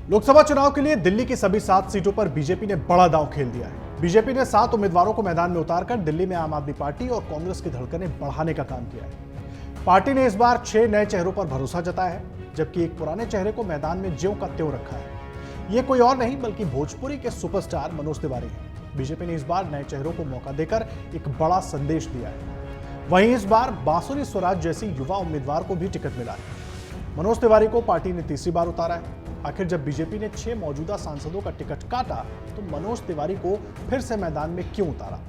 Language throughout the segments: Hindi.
लोकसभा चुनाव के लिए दिल्ली की सभी 7 सीटों पर बीजेपी ने बड़ा दांव खेल दिया है। बीजेपी ने 7 उम्मीदवारों को मैदान में उतारकर दिल्ली में आम आदमी पार्टी और कांग्रेस की धड़कनें बढ़ाने का काम किया है। पार्टी ने इस बार 6 नए चेहरों पर भरोसा जताया है, जबकि एक पुराने चेहरे को मैदान में ज्यों का त्यों रखा है। ये कोई और नहीं बल्कि भोजपुरी के सुपरस्टार मनोज तिवारी हैं। बीजेपी ने इस बार नए चेहरों को मौका देकर एक बड़ा संदेश दिया है। वहीं इस बार बांसुरी स्वराज जैसी युवा उम्मीदवार को भी टिकट मिला है। मनोज तिवारी को पार्टी ने तीसरी बार उतारा है। आखिर जब बीजेपी ने 6 मौजूदा सांसदों का टिकट काटा तो मनोज तिवारी को फिर से मैदान में क्यों उतारा?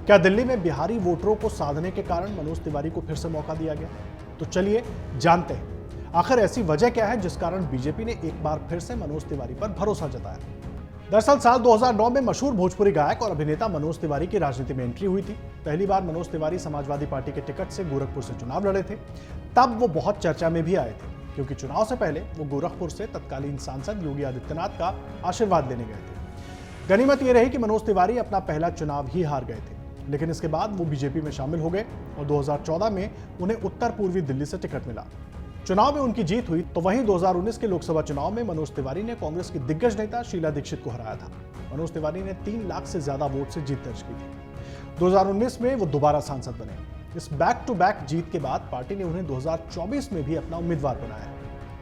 क्या दिल्ली में बिहारी वोटरों को साधने के कारण मनोज तिवारी को फिर से मौका दिया गया? तो चलिए जानते हैं आखिर ऐसी वजह क्या है जिस कारण बीजेपी ने एक बार फिर से मनोज तिवारी पर भरोसा जताया। दरअसल साल 2009 में मशहूर भोजपुरी गायक और अभिनेता मनोज तिवारी की राजनीति में एंट्री हुई थी। पहली बार मनोज तिवारी समाजवादी पार्टी के टिकट से गोरखपुर से चुनाव लड़े थे। तब वो बहुत चर्चा में भी आए थे क्योंकि चुनाव से पहले वो गोरखपुर से तत्कालीन सांसद योगी आदित्यनाथ का आशीर्वाद लेने गए थे। गनीमत ये रही कि मनोज तिवारी अपना पहला चुनाव ही हार गए थे, लेकिन इसके बाद वो बीजेपी में शामिल हो गए और 2014 में उन्हें उत्तर पूर्वी दिल्ली से टिकट मिला। चुनाव में उनकी जीत हुई तो वहीं 2019 के लोकसभा चुनाव में मनोज तिवारी ने कांग्रेस की दिग्गज नेता शीला दीक्षित को हराया था। मनोज तिवारी ने 3 लाख से ज्यादा वोट से जीत दर्ज की थी। 2019 में वो दोबारा सांसद बने। इस बैक टू बैक जीत के बाद पार्टी ने उन्हें 2024 में भी अपना उम्मीदवार बनाया।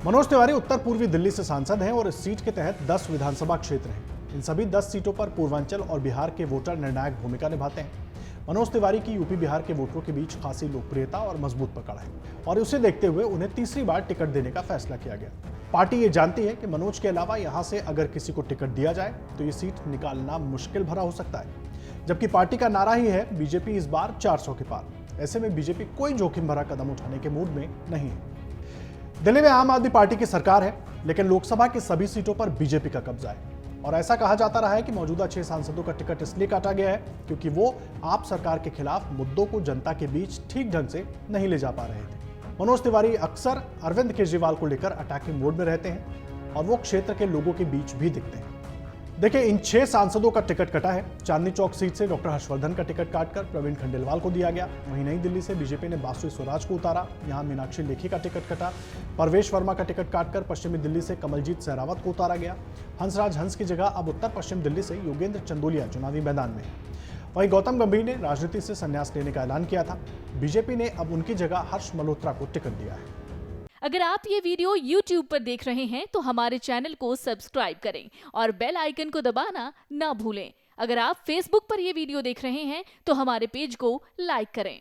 मनोज तिवारी उत्तर पूर्वी दिल्ली से सांसद हैं और इस सीट के तहत 10 विधानसभा क्षेत्र हैं। इन सभी 10 सीटों पर पूर्वांचल और बिहार के वोटर निर्णायक भूमिका निभाते हैं। मनोज तिवारी की यूपी बिहार के वोटरों के बीच खासी लोकप्रियता और मजबूत पकड़ है और उसे देखते हुए उन्हें तीसरी बार टिकट देने का फैसला किया गया। पार्टी ये जानती है कि मनोज के अलावा यहां से अगर किसी को टिकट दिया जाए तो ये सीट निकालना मुश्किल भरा हो सकता है, जबकि पार्टी का नारा ही है बीजेपी इस बार 400 के पार। ऐसे में बीजेपी कोई जोखिम भरा कदम उठाने के मूड में नहीं है। दिल्ली में आम आदमी पार्टी की सरकार है, लेकिन लोकसभा की सभी सीटों पर बीजेपी का कब्जा है और ऐसा कहा जाता रहा है कि मौजूदा 6 सांसदों का टिकट इसलिए काटा गया है क्योंकि वो आप सरकार के खिलाफ मुद्दों को जनता के बीच ठीक ढंग से नहीं ले जा पा रहे थे। मनोज तिवारी अक्सर अरविंद केजरीवाल को लेकर अटैकिंग मोड में रहते हैं और वो क्षेत्र के लोगों के बीच भी दिखते हैं। देखिए, इन 6 सांसदों का टिकट कटा है। चांदनी चौक सीट से डॉक्टर हर्षवर्धन का टिकट काटकर प्रवीण खंडेलवाल को दिया गया। वहीं नई दिल्ली से बीजेपी ने बांसुरी स्वराज को उतारा। यहां मीनाक्षी लेखी का टिकट कटा। परवेश वर्मा का टिकट काटकर पश्चिमी दिल्ली से कमलजीत सहरावत को उतारा गया। हंसराज हंस की जगह अब उत्तर पश्चिम दिल्ली से योगेंद्र चंदोलिया चुनावी मैदान में है। वहीं गौतम गंभीर ने राजनीति से संन्यास लेने का ऐलान किया था। बीजेपी ने अब उनकी जगह हर्ष मल्होत्रा को टिकट दिया है। अगर आप ये वीडियो YouTube पर देख रहे हैं तो हमारे चैनल को सब्सक्राइब करें और बेल आइकन को दबाना ना भूलें। अगर आप Facebook पर ये वीडियो देख रहे हैं तो हमारे पेज को लाइक करें।